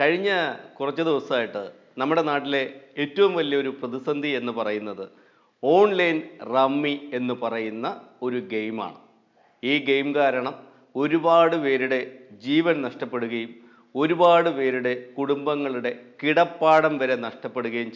കഴിഞ്ഞ കുറച്ച് ദിവസമായിട്ട് നമ്മുടെ നാട്ടിലെ ഏറ്റവും വലിയൊരു പ്രതിസന്ധി എന്ന് പറയുന്നത് ഓൺലൈൻ റമ്മി എന്ന് പറയുന്ന ഒരു ഗെയിമാണ്. ഈ ഗെയിം കാരണം ഒരുപാട് പേരുടെ ജീവൻ നഷ്ടപ്പെടുകയും ഒരുപാട് പേരുടെ കുടുംബങ്ങളുടെ കിടപ്പാടം വരെ നഷ്ടപ്പെടുകയും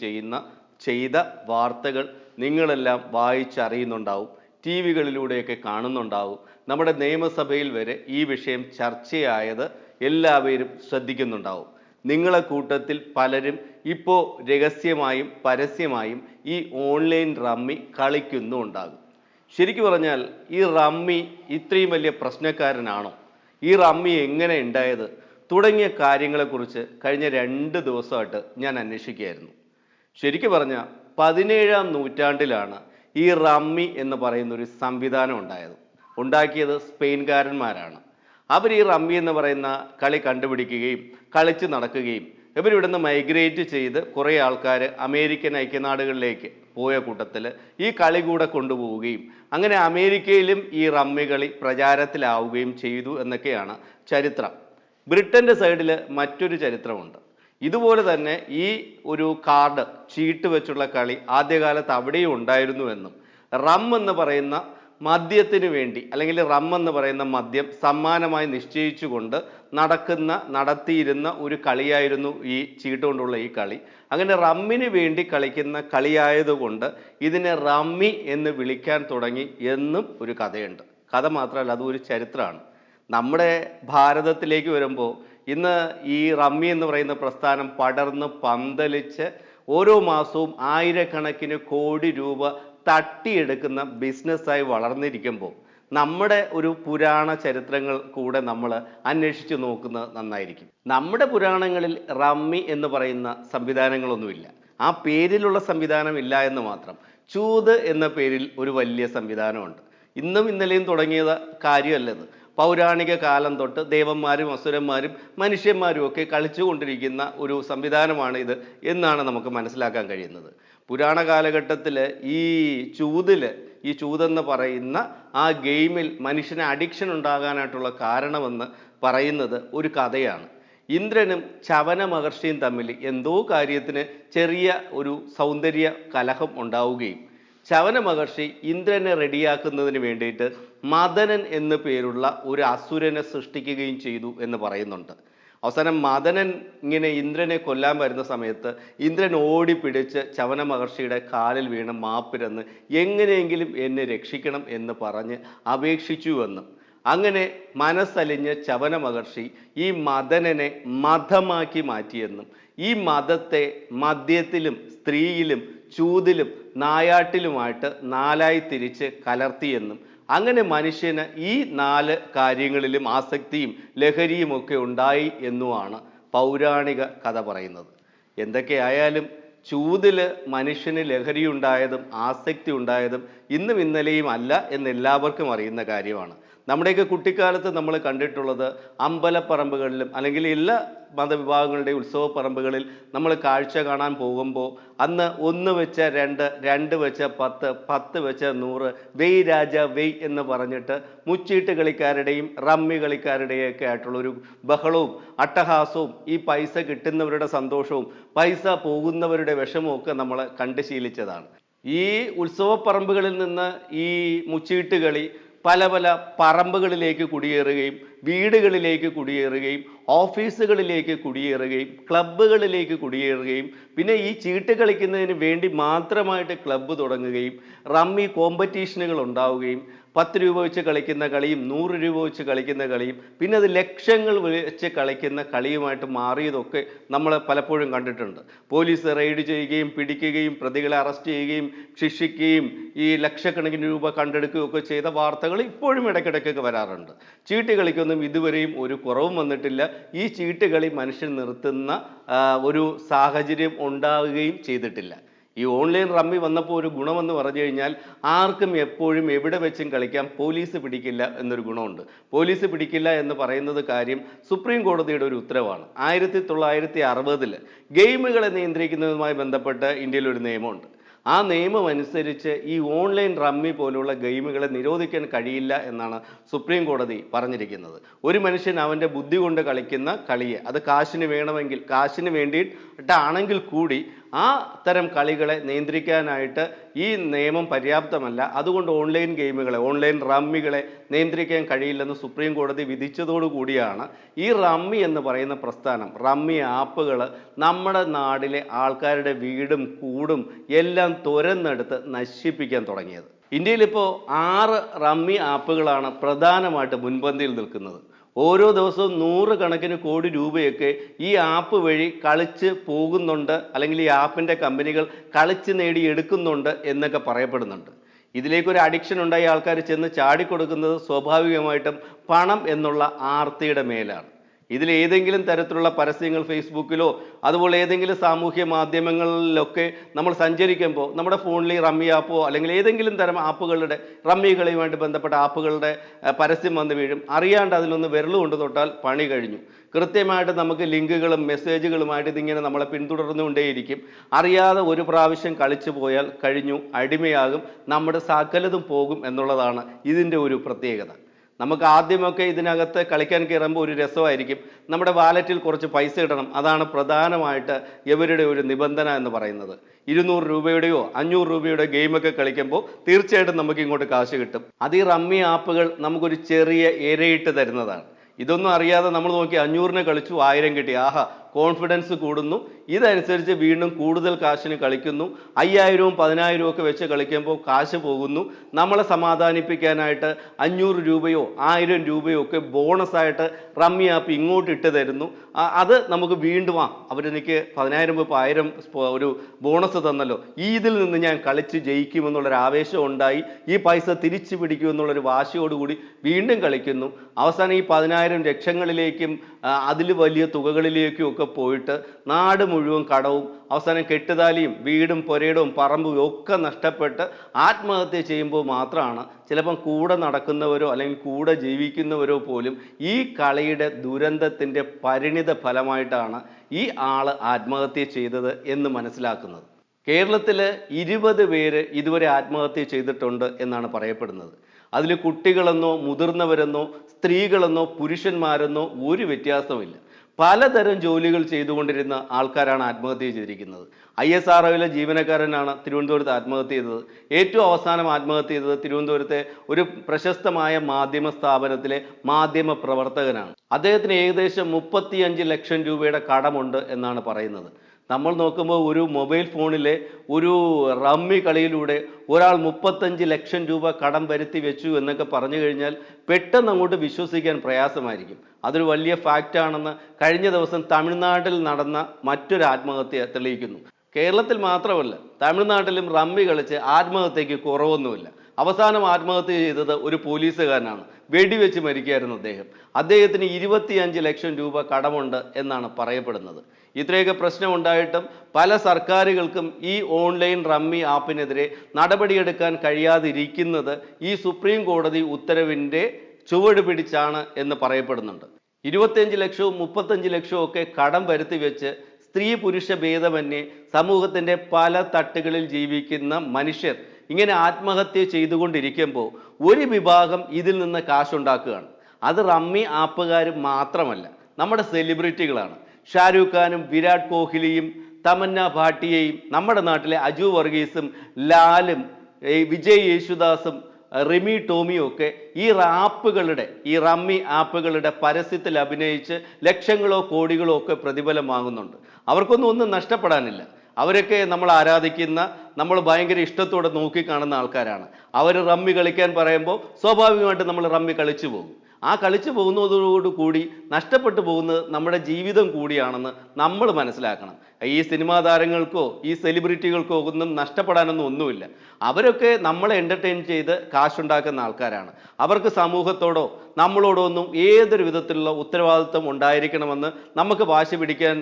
ചെയ്ത വാർത്തകൾ നിങ്ങളെല്ലാം വായിച്ചറിയുന്നുണ്ടാവും, ടി വികളിലൂടെയൊക്കെ കാണുന്നുണ്ടാവും. നമ്മുടെ നിയമസഭയിൽ വരെ ഈ വിഷയം ചർച്ചയായത് എല്ലാവരും ശ്രദ്ധിക്കുന്നുണ്ടാവും. നിങ്ങളെ കൂട്ടത്തിൽ പലരും ഇപ്പോൾ രഹസ്യമായും പരസ്യമായും ഈ ഓൺലൈൻ റമ്മി കളിക്കുന്നുണ്ടാകും. ശരിക്കു പറഞ്ഞാൽ ഈ റമ്മി ഇത്രയും വലിയ പ്രശ്നക്കാരനാണോ, ഈ റമ്മി എങ്ങനെ ഉണ്ടായത് തുടങ്ങിയ കാര്യങ്ങളെക്കുറിച്ച് കഴിഞ്ഞ 2 ദിവസമായിട്ട് ഞാൻ അന്വേഷിക്കുകയായിരുന്നു. ശരിക്കു പറഞ്ഞാൽ 17-ാം നൂറ്റാണ്ടിലാണ് ഈ റമ്മി എന്ന് പറയുന്ന ഒരു സംവിധാനം ഉണ്ടാക്കിയത് സ്പെയിൻകാരന്മാരാണ്. അവർ ഈ റമ്മി എന്ന് പറയുന്ന കളി കണ്ടുപിടിക്കുകയും കളിച്ച് നടക്കുകയും ഇവരിവിടുന്ന് മൈഗ്രേറ്റ് ചെയ്ത് കുറേ ആൾക്കാർ അമേരിക്കൻ ഐക്യനാടുകളിലേക്ക് പോയ കൂട്ടത്തിൽ ഈ കളി കൂടെ കൊണ്ടുപോവുകയും അങ്ങനെ അമേരിക്കയിലും ഈ റമ്മി കളി പ്രചാരത്തിലാവുകയും ചെയ്തു എന്നൊക്കെയാണ് ചരിത്രം. ബ്രിട്ടൻ്റെ സൈഡിൽ മറ്റൊരു ചരിത്രമുണ്ട്. ഇതുപോലെ തന്നെ ഈ ഒരു കാർഡ് ചീട്ട് വെച്ചുള്ള കളി ആദ്യകാലത്ത് അവിടെയും ഉണ്ടായിരുന്നുവെന്നും റം എന്ന് പറയുന്ന മദ്യത്തിന് വേണ്ടി അല്ലെങ്കിൽ റം എന്ന് പറയുന്ന മദ്യം സമ്മാനമായി നിശ്ചയിച്ചുകൊണ്ട് നടത്തിയിരുന്ന ഒരു കളിയായിരുന്നു ഈ ചീട്ട് കൊണ്ടുള്ള ഈ കളി. അങ്ങനെ റമ്മിന് വേണ്ടി കളിക്കുന്ന കളിയായതുകൊണ്ട് ഇതിനെ റമ്മി എന്ന് വിളിക്കാൻ തുടങ്ങി എന്നും ഒരു കഥയുണ്ട്. കഥ മാത്രമല്ല, അതൊരു ചരിത്രമാണ്. നമ്മുടെ ഭാരതത്തിലേക്ക് വരുമ്പോൾ ഇന്ന് ഈ റമ്മി എന്ന് പറയുന്ന പ്രസ്ഥാനം പടർന്ന് പന്തലിച്ച് ഓരോ മാസവും ആയിരക്കണക്കിന് കോടി രൂപ തട്ടിയെടുക്കുന്ന ബിസിനസ്സായി വളർന്നിരിക്കുമ്പോൾ നമ്മുടെ ഒരു പുരാണ ചരിത്രങ്ങൾ കൂടെ നമ്മൾ അന്വേഷിച്ച് നോക്കുന്നത് നന്നായിരിക്കും. നമ്മുടെ പുരാണങ്ങളിൽ റമ്മി എന്ന് പറയുന്ന സംവിധാനങ്ങളൊന്നുമില്ല. ആ പേരിലുള്ള സംവിധാനം ഇല്ല എന്ന് മാത്രം. ചൂത് എന്ന പേരിൽ ഒരു വലിയ സംവിധാനമുണ്ട്. ഇന്നും ഇന്നലെയും തുടങ്ങിയത് കാര്യമല്ലത്. പൗരാണിക കാലം തൊട്ട് ദേവന്മാരും അസുരന്മാരും മനുഷ്യന്മാരും ഒക്കെ കളിച്ചുകൊണ്ടിരിക്കുന്ന ഒരു സംവിധാനമാണ് ഇത് എന്നാണ് നമുക്ക് മനസ്സിലാക്കാൻ കഴിയുന്നത്. പുരാണ കാലഘട്ടത്തിൽ ഈ ചൂതെന്ന് പറയുന്ന ആ ഗെയിമിൽ മനുഷ്യന് അഡിക്ഷൻ ഉണ്ടാകാനായിട്ടുള്ള കാരണമെന്ന് പറയുന്നത് ഒരു കഥയാണ്. ഇന്ദ്രനും ചവന മഹർഷിയും തമ്മിൽ എന്തോ കാര്യത്തിന് ചെറിയ ഒരു സൗന്ദര്യ കലഹം ഉണ്ടാവുകയും ചവന മഹർഷി ഇന്ദ്രനെ റെഡിയാക്കുന്നതിന് വേണ്ടിയിട്ട് മദനൻ എന്നു പേരുള്ള ഒരു അസുരനെ സൃഷ്ടിക്കുകയും ചെയ്തു എന്ന് പറയുന്നുണ്ട്. അവസാനം മദനൻ ഇങ്ങനെ ഇന്ദ്രനെ കൊല്ലാൻ വരുന്ന സമയത്ത് ഇന്ദ്രൻ ഓടിപ്പിടിച്ച് ചവന മഹർഷിയുടെ കാലിൽ വീണ് മാപ്പിരന്ന് എങ്ങനെയെങ്കിലും എന്നെ രക്ഷിക്കണം എന്ന് പറഞ്ഞ് അപേക്ഷിച്ചുവെന്നും അങ്ങനെ മനസ്സലിഞ്ഞ് ചവന മഹർഷി ഈ മദനനെ മതമാക്കി മാറ്റിയെന്നും ഈ മതത്തെ മദ്യത്തിലും സ്ത്രീയിലും ചൂതിലും നായാട്ടിലുമായിട്ട് 4ആയി തിരിച്ച് കലർത്തിയെന്നും അങ്ങനെ മനുഷ്യന് ഈ 4 കാര്യങ്ങളിലും ആസക്തിയും ലഹരിയും ഒക്കെ ഉണ്ടായി എന്നുമാണ് പൗരാണിക കഥ പറയുന്നത്. എന്തൊക്കെയായാലും ചൂതിൽ മനുഷ്യന് ലഹരി ഉണ്ടായതും ആസക്തി ഉണ്ടായതും ഇന്നും ഇന്നലെയും അല്ല എന്ന് എല്ലാവർക്കും അറിയുന്ന കാര്യമാണ്. നമ്മുടെയൊക്കെ കുട്ടിക്കാലത്ത് നമ്മൾ കണ്ടിട്ടുള്ളത് അമ്പലപ്പറമ്പുകളിലും അല്ലെങ്കിൽ എല്ലാ മതവിഭാഗങ്ങളുടെയും ഉത്സവ പറമ്പുകളിൽ നമ്മൾ കാഴ്ച കാണാൻ പോകുമ്പോൾ അന്ന് 1 വെച്ച 2, 2 വെച്ച 10, 10 വെച്ച 100, വെയ് രാജ വെയ് എന്ന് പറഞ്ഞിട്ട് മുച്ചീട്ട് കളിക്കാരുടെയും റമ്മി കളിക്കാരുടെയും ഒക്കെ ആയിട്ടുള്ളൊരു ബഹളവും അട്ടഹാസവും ഈ പൈസ കിട്ടുന്നവരുടെ സന്തോഷവും പൈസ പോകുന്നവരുടെ വിഷമവും ഒക്കെ നമ്മൾ കണ്ട് ശീലിച്ചതാണ്. ഈ ഉത്സവ പറമ്പുകളിൽ നിന്ന് ഈ മുച്ചീട്ട് കളി പല പറമ്പുകളിലേക്ക് കുടിയേറുകയും വീടുകളിലേക്ക് കുടിയേറുകയും ഓഫീസുകളിലേക്ക് കുടിയേറുകയും ക്ലബ്ബുകളിലേക്ക് കുടിയേറുകയും പിന്നെ ഈ ചീട്ട് കളിക്കുന്നതിന് വേണ്ടി മാത്രമായിട്ട് ക്ലബ്ബ് തുടങ്ങുകയും റമ്മി കോമ്പറ്റീഷനുകൾ ഉണ്ടാവുകയും 10 രൂപ വെച്ച് കളിക്കുന്ന കളിയും 100 രൂപ വെച്ച് കളിക്കുന്ന കളിയും പിന്നെ അത് ലക്ഷങ്ങൾ വെച്ച് കളിക്കുന്ന കളിയുമായിട്ട് മാറിയതൊക്കെ നമ്മൾ പലപ്പോഴും കണ്ടിട്ടുണ്ട്. പോലീസ് റെയ്ഡ് ചെയ്യുകയും പിടിക്കുകയും പ്രതികളെ അറസ്റ്റ് ചെയ്യുകയും ശിക്ഷിക്കുകയും ഈ ലക്ഷക്കണക്കിന് രൂപ കണ്ടെടുക്കുകയും ഒക്കെ ചെയ്ത വാർത്തകൾ ഇപ്പോഴും ഇടയ്ക്കിടയ്ക്കൊക്കെ വരാറുണ്ട്. ചീട്ട് കളിക്കൊന്നും ഇതുവരെയും ഒരു കുറവും വന്നിട്ടില്ല. ഈ ചീട്ട് കളി മനുഷ്യൻ നിർത്തുന്ന ഒരു സാഹചര്യം ഉണ്ടാവുകയും ചെയ്തിട്ടില്ല. ഈ ഓൺലൈൻ റമ്മി വന്നപ്പോൾ ഒരു ഗുണമെന്ന് പറഞ്ഞു കഴിഞ്ഞാൽ ആർക്കും എപ്പോഴും എവിടെ വെച്ചും കളിക്കാം, പോലീസ് പിടിക്കില്ല എന്നൊരു ഗുണമുണ്ട്. പോലീസ് പിടിക്കില്ല എന്ന് പറയുന്നത് കാര്യം സുപ്രീം കോടതിയുടെ ഒരു ഉത്തരവാണ്. 1960 ഗെയിമുകളെ നിയന്ത്രിക്കുന്നതുമായി ബന്ധപ്പെട്ട് ഇന്ത്യയിൽ ഒരു നിയമമുണ്ട്. ആ നിയമം അനുസരിച്ച് ഈ ഓൺലൈൻ റമ്മി പോലുള്ള ഗെയിമുകളെ നിരോധിക്കാൻ കഴിയില്ല എന്നാണ് സുപ്രീം കോടതി പറഞ്ഞിരിക്കുന്നത്. ഒരു മനുഷ്യൻ അവൻ്റെ ബുദ്ധി കൊണ്ട് കളിക്കുന്ന കളിയെ, അത് കാശിന് വേണമെങ്കിൽ, കാശിന് വേണ്ടിയിട്ടാണെങ്കിൽ കൂടി ആ തരം കളികളെ നിയന്ത്രിക്കാനായിട്ട് ഈ നിയമം പര്യാപ്തമല്ല. അതുകൊണ്ട് ഓൺലൈൻ ഗെയിമുകളെ, ഓൺലൈൻ റമ്മികളെ നിയന്ത്രിക്കാൻ കഴിയില്ലെന്ന് സുപ്രീം കോടതി വിധിച്ചതോടുകൂടിയാണ് ഈ റമ്മി എന്ന് പറയുന്ന പ്രസ്ഥാനം, റമ്മി ആപ്പുകൾ നമ്മുടെ നാട്ടിലെ ആൾക്കാരുടെ വീടും കൂടും എല്ലാം തുരന്നെടുത്ത് നശിപ്പിക്കാൻ തുടങ്ങിയത്. ഇന്ത്യയിൽ ഇപ്പോൾ 6 റമ്മി ആപ്പുകളാണ് പ്രധാനമായിട്ട് മുൻപന്തിയിൽ നിൽക്കുന്നത്. ഓരോ ദിവസവും 100 കണക്കിന് കോടി രൂപയൊക്കെ ഈ ആപ്പ് വഴി കളിച്ച് പോകുന്നുണ്ട്, അല്ലെങ്കിൽ ഈ ആപ്പിൻ്റെ കമ്പനികൾ കളിച്ച് നേടിയെടുക്കുന്നുണ്ട് എന്നൊക്കെ പറയപ്പെടുന്നുണ്ട്. ഇതിലേക്കൊരു അഡിക്ഷൻ ഉണ്ടായി ആൾക്കാർ ചെന്ന് ചാടിക്കൊടുക്കുന്നത് സ്വാഭാവികമായിട്ടും പണം എന്നുള്ള ആർത്തിയുടെ മേലാണ്. ഇതിൽ ഏതെങ്കിലും തരത്തിലുള്ള പരസ്യങ്ങൾ ഫേസ്ബുക്കിലോ അതുപോലെ ഏതെങ്കിലും സാമൂഹ്യ മാധ്യമങ്ങളിലൊക്കെ നമ്മൾ സഞ്ചരിക്കുമ്പോൾ നമ്മുടെ ഫോണിൽ റമ്മി ആപ്പോ അല്ലെങ്കിൽ ഏതെങ്കിലും തരം ആപ്പുകളുടെ, റമ്മികളുമായിട്ട് ബന്ധപ്പെട്ട ആപ്പുകളുടെ പരസ്യം വന്ന് വീഴും. അറിയാണ്ട് അതിലൊന്ന് വിരൽ കൊണ്ട് തൊട്ടാൽ പണി കഴിഞ്ഞു. കൃത്യമായിട്ട് നമുക്ക് ലിങ്കുകളും മെസ്സേജുകളുമായിട്ട് ഇതിങ്ങനെ നമ്മളെ പിന്തുടർന്നുകൊണ്ടേയിരിക്കും. അറിയാതെ ഒരു പ്രാവശ്യം കളിച്ചു പോയാൽ കഴിഞ്ഞു, അടിമയാകും, നമ്മുടെ സകലതും പോകും എന്നുള്ളതാണ് ഇതിൻ്റെ ഒരു പ്രത്യേകത. നമുക്ക് ആദ്യമൊക്കെ ഇതിനകത്ത് കളിക്കാൻ കയറുമ്പോൾ ഒരു രസമായിരിക്കും. നമ്മുടെ വാലറ്റിൽ കുറച്ച് പൈസ ഇടണം, അതാണ് പ്രധാനമായിട്ട് ഇവരുടെ ഒരു നിബന്ധന എന്ന് പറയുന്നത്. 200 രൂപയുടെയോ 500 രൂപയുടെ ഗെയിമൊക്കെ കളിക്കുമ്പോൾ തീർച്ചയായിട്ടും നമുക്ക് ഇങ്ങോട്ട് കാശ് കിട്ടും. അത് ഈ റമ്മി ആപ്പുകൾ നമുക്കൊരു ചെറിയ ഇരയിട്ട് തരുന്നതാണ്. ഇതൊന്നും അറിയാതെ നമ്മൾ നോക്കി 500-ന് കളിച്ചു 1000 കിട്ടി, ആഹാ, കോൺഫിഡൻസ് കൂടുന്നു. ഇതനുസരിച്ച് വീണ്ടും കൂടുതൽ കാശിന് കളിക്കുന്നു. 5000-ഉം 10,000-ഉം ഒക്കെ വെച്ച് കളിക്കുമ്പോൾ കാശ് പോകുന്നു. നമ്മളെ സമാധാനിപ്പിക്കാനായിട്ട് 500 രൂപയോ 1000 രൂപയോ ഒക്കെ ബോണസായിട്ട് റമ്മി ആപ്പ് ഇങ്ങോട്ട് ഇട്ട് തരുന്നു. അത് നമുക്ക് വീണ്ടും അവരെനിക്ക് 10,000 രൂപ 1000 ഒരു ബോണസ് തന്നല്ലോ, ഇതിൽ നിന്ന് ഞാൻ കളിച്ച് ജയിക്കുമെന്നുള്ളൊരു ആവേശം ഉണ്ടായി ഈ പൈസ തിരിച്ചു പിടിക്കുമെന്നുള്ളൊരു വാശിയോടുകൂടി വീണ്ടും കളിക്കുന്നു. അവസാനം ഈ 10,000 ലക്ഷങ്ങളിലേക്കും അതിൽ വലിയ തുകകളിലേക്കും ഒക്കെ പോയിട്ട് നാട് മുഴുവൻ കടവും അവസാനം കെട്ടുതാലിയും വീടും പുരയിടവും പറമ്പും ഒക്കെ നഷ്ടപ്പെട്ട് ആത്മഹത്യ ചെയ്യുമ്പോൾ മാത്രമാണ് ചിലപ്പം കൂടെ നടക്കുന്നവരോ അല്ലെങ്കിൽ കൂടെ ജീവിക്കുന്നവരോ പോലും ഈ കളിയുടെ ദുരന്തത്തിൻ്റെ പരിണിത ഫലമായിട്ടാണ് ഈ ആള് ആത്മഹത്യ ചെയ്തത് എന്ന് മനസ്സിലാക്കുന്നത്. കേരളത്തിൽ 20 പേര് ഇതുവരെ ആത്മഹത്യ ചെയ്തിട്ടുണ്ട് എന്നാണ് പറയപ്പെടുന്നത്. അതിൽ കുട്ടികളെന്നോ മുതിർന്നവരെന്നോ സ്ത്രീകളെന്നോ പുരുഷന്മാരെന്നോ ഒരു വ്യത്യാസമില്ല. പലതരം ജോലികൾ ചെയ്തുകൊണ്ടിരുന്ന ആൾക്കാരാണ് ആത്മഹത്യ ചെയ്തിരിക്കുന്നത്. ISROയിലെ ജീവനക്കാരനാണ് തിരുവനന്തപുരത്ത് ആത്മഹത്യ ചെയ്തത്. ഏറ്റവും അവസാനം ആത്മഹത്യ ചെയ്തത് തിരുവനന്തപുരത്തെ ഒരു പ്രശസ്തമായ മാധ്യമ സ്ഥാപനത്തിലെ മാധ്യമ പ്രവർത്തകനാണ്. അദ്ദേഹത്തിന് ഏകദേശം 35 ലക്ഷം രൂപയുടെ കടമുണ്ട് എന്നാണ് പറയുന്നത്. നമ്മൾ നോക്കുമ്പോൾ ഒരു മൊബൈൽ ഫോണിലെ ഒരു റമ്മി കളിയിലൂടെ ഒരാൾ 35 ലക്ഷം രൂപ കടം വരുത്തി വെച്ചു എന്നൊക്കെ പറഞ്ഞു കഴിഞ്ഞാൽ പെട്ടെന്ന് അങ്ങോട്ട് വിശ്വസിക്കാൻ പ്രയാസമായിരിക്കും. അതൊരു വലിയ ഫാക്റ്റാണെന്ന് കഴിഞ്ഞ ദിവസം തമിഴ്നാട്ടിൽ നടന്ന മറ്റൊരു ആത്മഹത്യ തെളിയിക്കുന്നു. കേരളത്തിൽ മാത്രമല്ല, തമിഴ്നാട്ടിലും റമ്മി കളിച്ച് ആത്മഹത്യക്ക് കുറവൊന്നുമില്ല. അവസാനം ആത്മഹത്യ ചെയ്തത് ഒരു പോലീസുകാരനാണ്. വെടിവെച്ച് മരിക്കുകയായിരുന്നു അദ്ദേഹം. അദ്ദേഹത്തിന് 25 ലക്ഷം രൂപ കടമുണ്ട് എന്നാണ് പറയപ്പെടുന്നത്. ഇത്രയൊക്കെ പ്രശ്നമുണ്ടായിട്ടും പല സർക്കാരുകൾക്കും ഈ ഓൺലൈൻ റമ്മി ആപ്പിനെതിരെ നടപടിയെടുക്കാൻ കഴിയാതിരിക്കുന്നത് ഈ സുപ്രീം കോടതി ഉത്തരവിൻ്റെ ചുവട് പിടിച്ചാണ് എന്ന് പറയപ്പെടുന്നുണ്ട്. 25 ലക്ഷവും 35 ലക്ഷവും ഒക്കെ കടം വരുത്തി വെച്ച് സ്ത്രീ പുരുഷ ഭേദമന്യേ സമൂഹത്തിൻ്റെ പല തട്ടുകളിൽ ജീവിക്കുന്ന മനുഷ്യർ ഇങ്ങനെ ആത്മഹത്യ ചെയ്തുകൊണ്ടിരിക്കുമ്പോൾ ഒരു വിഭാഗം ഇതിൽ നിന്ന് കാശുണ്ടാക്കുകയാണ്. അത് റമ്മി ആപ്പുകാർ മാത്രമല്ല, നമ്മുടെ സെലിബ്രിറ്റികളാണ്. ഷാരൂഖ് ഖാനും വിരാട് കോഹ്ലിയും തമന്ന ഭാട്ടിയയും നമ്മുടെ നാട്ടിലെ അജു വർഗീസും ലാലും വിജയ് യേശുദാസും റിമി ടോമിയും ഒക്കെ ഈ റമ്മി ആപ്പുകളുടെ പരസ്യത്തിൽ അഭിനയിച്ച് ലക്ഷങ്ങളോ കോടികളോ ഒക്കെ പ്രതിഫലം വാങ്ങുന്നുണ്ട്. ഒന്നും നഷ്ടപ്പെടാനില്ല. അവരൊക്കെ നമ്മൾ ആരാധിക്കുന്ന, നമ്മൾ ഭയങ്കര ഇഷ്ടത്തോടെ നോക്കിക്കാണുന്ന ആൾക്കാരാണ്. അവർ റമ്മി കളിക്കാൻ പറയുമ്പോൾ സ്വാഭാവികമായിട്ട് നമ്മൾ റമ്മി കളിച്ചു പോകും. ആ കളിച്ചു പോകുന്നതോടുകൂടി നഷ്ടപ്പെട്ടു പോകുന്നത് നമ്മുടെ ജീവിതം കൂടിയാണെന്ന് നമ്മൾ മനസ്സിലാക്കണം. ഈ സിനിമാ താരങ്ങൾക്കോ ഈ സെലിബ്രിറ്റികൾക്കോ ഒന്നും ഒന്നുമില്ല. അവരൊക്കെ നമ്മളെ എൻ്റർടൈൻ ചെയ്ത് കാശുണ്ടാക്കുന്ന ആൾക്കാരാണ്. അവർക്ക് സമൂഹത്തോടോ നമ്മളോടോ ഒന്നും ഏതൊരു വിധത്തിലുള്ള ഉത്തരവാദിത്വം ഉണ്ടായിരിക്കണമെന്ന് നമുക്ക് വാശി പിടിക്കാൻ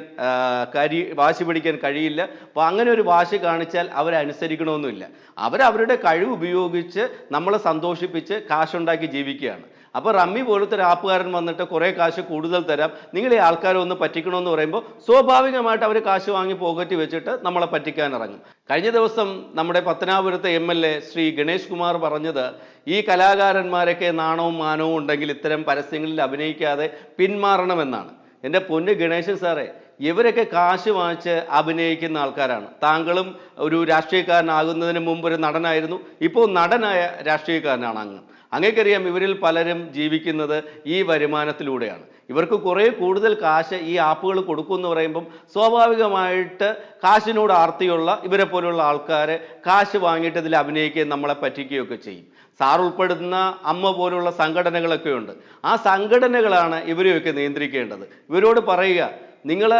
കഴിയില്ല. അപ്പോൾ അങ്ങനെ ഒരു വാശി കാണിച്ചാൽ അവരനുസരിക്കണമെന്നില്ല. അവരവരുടെ കഴിവ് ഉപയോഗിച്ച് നമ്മളെ സന്തോഷിപ്പിച്ച് കാശുണ്ടാക്കി ജീവിക്കുകയാണ്. അപ്പോൾ റമ്മി പോലത്തെ ഒരു ആപ്പുകാരൻ വന്നിട്ട് കുറേ കാശ് കൂടുതൽ തരാം, നിങ്ങൾ ഈ ആൾക്കാരെ ഒന്ന് പറ്റിക്കണമെന്ന് പറയുമ്പോൾ സ്വാഭാവികമായിട്ട് അവർ കാശ് വാങ്ങി പോക്കറ്റ് വെച്ചിട്ട് നമ്മളെ പറ്റിക്കാൻ ഇറങ്ങും. കഴിഞ്ഞ ദിവസം നമ്മുടെ പത്തനാപുരത്തെ MLA ശ്രീ ഗണേഷ് കുമാർ പറഞ്ഞത്, ഈ കലാകാരന്മാരൊക്കെ നാണവും മാനവും ഉണ്ടെങ്കിൽ ഇത്തരം പരസ്യങ്ങളിൽ അഭിനയിക്കാതെ പിന്മാറണമെന്നാണ്. എൻ്റെ പൊന്ന് ഗണേശൻ സാറേ, ഇവരൊക്കെ കാശ് വാങ്ങിച്ച് അഭിനയിക്കുന്ന ആൾക്കാരാണ്. താങ്കളും ഒരു രാഷ്ട്രീയക്കാരനാകുന്നതിന് മുമ്പ് ഒരു നടനായിരുന്നു, ഇപ്പോൾ നടനായ രാഷ്ട്രീയക്കാരനാണ് അങ്ങ്. അങ്ങേക്കറിയാം ഇവരിൽ പലരും ജീവിക്കുന്നത് ഈ വരുമാനത്തിലൂടെയാണ്. ഇവർക്ക് കുറേ കൂടുതൽ കാശ് ഈ ആപ്പുകൾ കൊടുക്കുമെന്ന് പറയുമ്പം സ്വാഭാവികമായിട്ട് കാശിനോട് ആർത്തിയുള്ള ഇവരെ പോലുള്ള ആൾക്കാരെ കാശ് വാങ്ങിയിട്ട് ഇതിൽ അഭിനയിക്കുകയും നമ്മളെ പറ്റിക്കുകയൊക്കെ ചെയ്യും. സാർ ഉൾപ്പെടുന്ന അമ്മ പോലുള്ള സംഘടനകളൊക്കെ ഉണ്ട്. ആ സംഘടനകളാണ് ഇവരെയൊക്കെ നിയന്ത്രിക്കേണ്ടത്. ഇവരോട് പറയുക, നിങ്ങൾ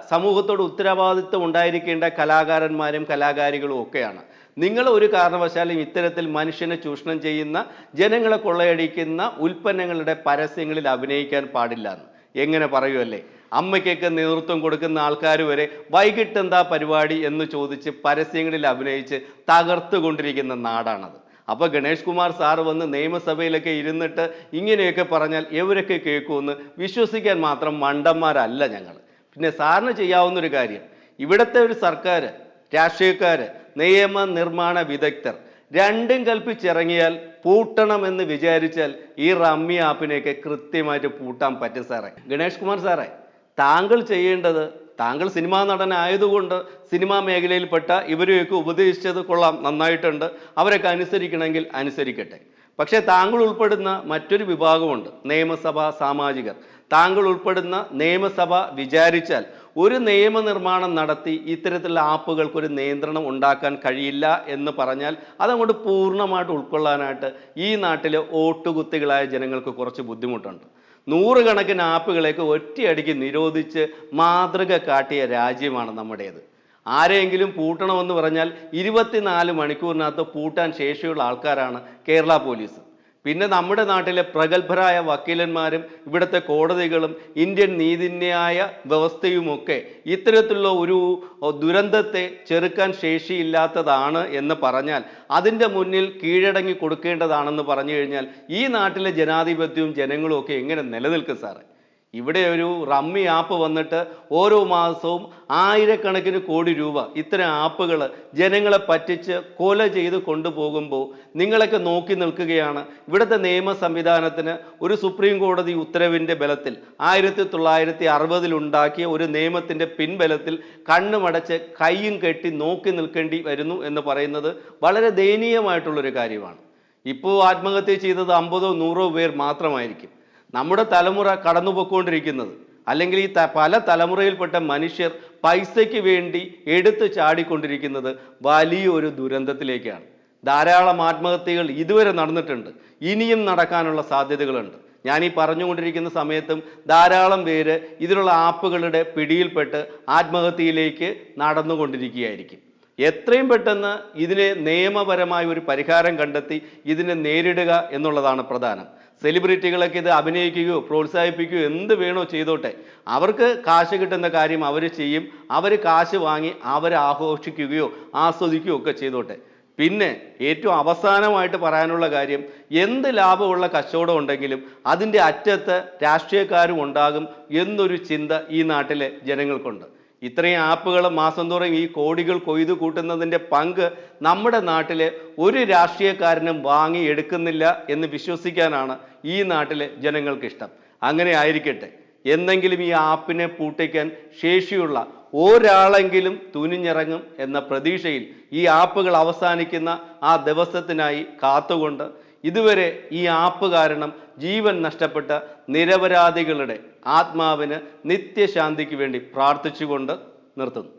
സമൂഹത്തോട് ഉത്തരവാദിത്വം ഉണ്ടായിരിക്കേണ്ട കലാകാരന്മാരും കലാകാരികളും ഒക്കെയാണ്. നിങ്ങൾ ഒരു കാരണവശാലും ഇത്തരത്തിൽ മനുഷ്യനെ ചൂഷണം ചെയ്യുന്ന, ജനങ്ങളെ കൊള്ളയടിക്കുന്ന ഉൽപ്പന്നങ്ങളുടെ പരസ്യങ്ങളിൽ അഭിനയിക്കാൻ പാടില്ല എന്ന് എങ്ങനെ പറയുമല്ലേ? അമ്മയ്ക്കൊക്കെ നേതൃത്വം കൊടുക്കുന്ന ആൾക്കാർ വരെ വൈകിട്ട് എന്താ പരിപാടി എന്ന് ചോദിച്ച് പരസ്യങ്ങളിൽ അഭിനയിച്ച് തകർത്തുകൊണ്ടിരിക്കുന്ന നാടാണത്. അപ്പോൾ ഗണേഷ് കുമാർ സാറ് വന്ന് നിയമസഭയിലൊക്കെ ഇരുന്നിട്ട് ഇങ്ങനെയൊക്കെ പറഞ്ഞാൽ ഇവരൊക്കെ കേൾക്കുമെന്ന് വിശ്വസിക്കാൻ മാത്രം മണ്ടന്മാരല്ല ഞങ്ങൾ. പിന്നെ സാറിന് ചെയ്യാവുന്നൊരു കാര്യം, ഇവിടുത്തെ ഒരു സർക്കാർ, രാഷ്ട്രീയക്കാർ, നിയമ നിർമ്മാണ വിദഗ്ധർ രണ്ടും കൽപ്പിച്ചിറങ്ങിയാൽ പൂട്ടണമെന്ന് വിചാരിച്ചാൽ ഈ റമ്മി ആപ്പിനെയൊക്കെ കൃത്യമായിട്ട് പൂട്ടാൻ പറ്റും സാറേ. ഗണേഷ് കുമാർ സാറേ, താങ്കൾ ചെയ്യേണ്ടത്, താങ്കൾ സിനിമാ നടനായതുകൊണ്ട് സിനിമാ മേഖലയിൽപ്പെട്ട ഇവരെയൊക്കെ ഉപദേശിച്ചത് കൊള്ളാം, നന്നായിട്ടുണ്ട്, അവരൊക്കെ അനുസരിക്കണമെങ്കിൽ അനുസരിക്കട്ടെ. പക്ഷേ താങ്കൾ ഉൾപ്പെടുന്ന മറ്റൊരു വിഭാഗമുണ്ട്, നിയമസഭാ സാമാജികർ. താങ്കൾ ഉൾപ്പെടുന്ന നിയമസഭ വിചാരിച്ചാൽ ഒരു നിയമനിർമ്മാണം നടത്തി ഇത്തരത്തിലുള്ള ആപ്പുകൾക്കൊരു നിയന്ത്രണം ഉണ്ടാക്കാൻ കഴിയില്ല എന്ന് പറഞ്ഞാൽ അതങ്ങോട്ട് പൂർണ്ണമായിട്ട് ഉൾക്കൊള്ളാനായിട്ട് ഈ നാട്ടിലെ ഓട്ടുകുത്തികളായ ജനങ്ങൾക്ക് കുറച്ച് ബുദ്ധിമുട്ടുണ്ട്. നൂറുകണക്കിന് ആപ്പുകളേക്ക് ഒറ്റയടിക്ക് നിരോധിച്ച് മാതൃക കാട്ടിയ രാജ്യമാണ് നമ്മുടേത്. ആരെങ്കിലും പൂട്ടണമെന്ന് പറഞ്ഞാൽ 24 മണിക്കൂറിനകത്ത് പൂട്ടാൻ ശേഷിയുള്ള ആൾക്കാരാണ് കേരള പോലീസ്. പിന്നെ നമ്മുടെ നാട്ടിലെ പ്രഗത്ഭരായ വക്കീലന്മാരും ഇവിടുത്തെ കോടതികളും ഇന്ത്യൻ നീതിന്യായ വ്യവസ്ഥയുമൊക്കെ ഇത്തരത്തിലുള്ള ഒരു ദുരന്തത്തെ ചെറുക്കാൻ ശേഷിയില്ലാത്തതാണ് എന്ന് പറഞ്ഞാൽ അതിൻ്റെ മുന്നിൽ കീഴടങ്ങി കൊടുക്കേണ്ടതാണെന്ന് പറഞ്ഞു കഴിഞ്ഞാൽ ഈ നാട്ടിലെ ജനാധിപത്യവും ജനങ്ങളും ഒക്കെ എങ്ങനെ നിലനിൽക്കും സാറേ? ഇവിടെ ഒരു റമ്മി ആപ്പ് വന്നിട്ട് ഓരോ മാസവും ആയിരക്കണക്കിന് കോടി രൂപ ഇത്തരം ആപ്പുകൾ ജനങ്ങളെ പറ്റിച്ച് കൊല ചെയ്ത് കൊണ്ടുപോകുമ്പോൾ നിങ്ങളൊക്കെ നോക്കി നിൽക്കുകയാണ്. ഇവിടുത്തെ നിയമ സംവിധാനത്തിന് ഒരു സുപ്രീം കോടതി ഉത്തരവിൻ്റെ ബലത്തിൽ 1960 ഉണ്ടാക്കിയ ഒരു നിയമത്തിൻ്റെ പിൻബലത്തിൽ കണ്ണുമടച്ച് കൈയും കെട്ടി നോക്കി നിൽക്കേണ്ടി വരുന്നു എന്ന് പറയുന്നത് വളരെ ദയനീയമായിട്ടുള്ളൊരു കാര്യമാണ്. ഇപ്പോൾ ആത്മഹത്യ ചെയ്തത് 50ഓ 100ഓ പേർ മാത്രമായിരിക്കും. നമ്മുടെ തലമുറ കടന്നുപോയിക്കൊണ്ടിരിക്കുന്നത്, അല്ലെങ്കിൽ ഈ പല തലമുറയിൽപ്പെട്ട മനുഷ്യർ പൈസയ്ക്ക് വേണ്ടി എടുത്തു ചാടിക്കൊണ്ടിരിക്കുന്നത് വലിയൊരു ദുരന്തത്തിലേക്കാണ്. ധാരാളം ആത്മഹത്യകൾ ഇതുവരെ നടന്നിട്ടുണ്ട്, ഇനിയും നടക്കാനുള്ള സാധ്യതകളുണ്ട്. ഞാൻ ഈ പറഞ്ഞുകൊണ്ടിരിക്കുന്ന സമയത്തും ധാരാളം പേര് ഇതിലുള്ള ആപ്പുകളുടെ പിടിയിൽപ്പെട്ട് ആത്മഹത്യയിലേക്ക് നടന്നുകൊണ്ടിരിക്കുകയായിരിക്കും. എത്രയും പെട്ടെന്ന് ഇതിനെ നിയമപരമായ ഒരു പരിഹാരം കണ്ടെത്തി ഇതിനെ നേരിടുക എന്നുള്ളതാണ് പ്രധാനം. സെലിബ്രിറ്റികളൊക്കെ ഇത് അഭിനയിക്കുകയോ പ്രോത്സാഹിപ്പിക്കുകയോ എന്ത് വേണോ ചെയ്തോട്ടെ, അവർക്ക് കാശ് കിട്ടുന്ന കാര്യം അവർ ചെയ്യും. അവർ കാശ് വാങ്ങി അവർ ആഘോഷിക്കുകയോ ആസ്വദിക്കുകയോ ഒക്കെ ചെയ്തോട്ടെ. പിന്നെ ഏറ്റവും അവസാനമായിട്ട് പറയാനുള്ള കാര്യം, എന്ത് ലാഭമുള്ള കച്ചവടം ഉണ്ടെങ്കിലും അതിൻ്റെ അറ്റത്ത് രാഷ്ട്രീയക്കാരും ഉണ്ടാകും എന്നൊരു ചിന്ത ഈ നാട്ടിലെ ജനങ്ങൾക്കുണ്ട്. ഇത്രയും ആപ്പുകൾ മാസം തോറും ഈ കോടികൾ കൊയ്തു കൂട്ടുന്നതിൻ്റെ പങ്ക് നമ്മുടെ നാട്ടിലെ ഒരു രാഷ്ട്രീയക്കാരനും വാങ്ങി എടുക്കുന്നില്ല എന്ന് വിശ്വസിക്കാനാണ് ഈ നാട്ടിലെ ജനങ്ങൾക്കിഷ്ടം. അങ്ങനെ ആയിരിക്കട്ടെ. എന്തെങ്കിലും ഈ ആപ്പിനെ പൂട്ടിക്കാൻ ശേഷിയുള്ള ഒരാളെങ്കിലും തുനിഞ്ഞിറങ്ങും എന്ന പ്രതീക്ഷയിൽ ഈ ആപ്പുകൾ അവസാനിക്കുന്ന ആ ദിവസത്തിനായി കാത്തുകൊണ്ട് ഇതുവരെ ഈ ആപ്പ് കാരണം ജീവൻ നഷ്ടപ്പെട്ട നിരപരാധികളുടെ ആത്മാവിന് നിത്യശാന്തിക്ക് വേണ്ടി പ്രാർത്ഥിച്ചുകൊണ്ട് നിർത്തുന്നു.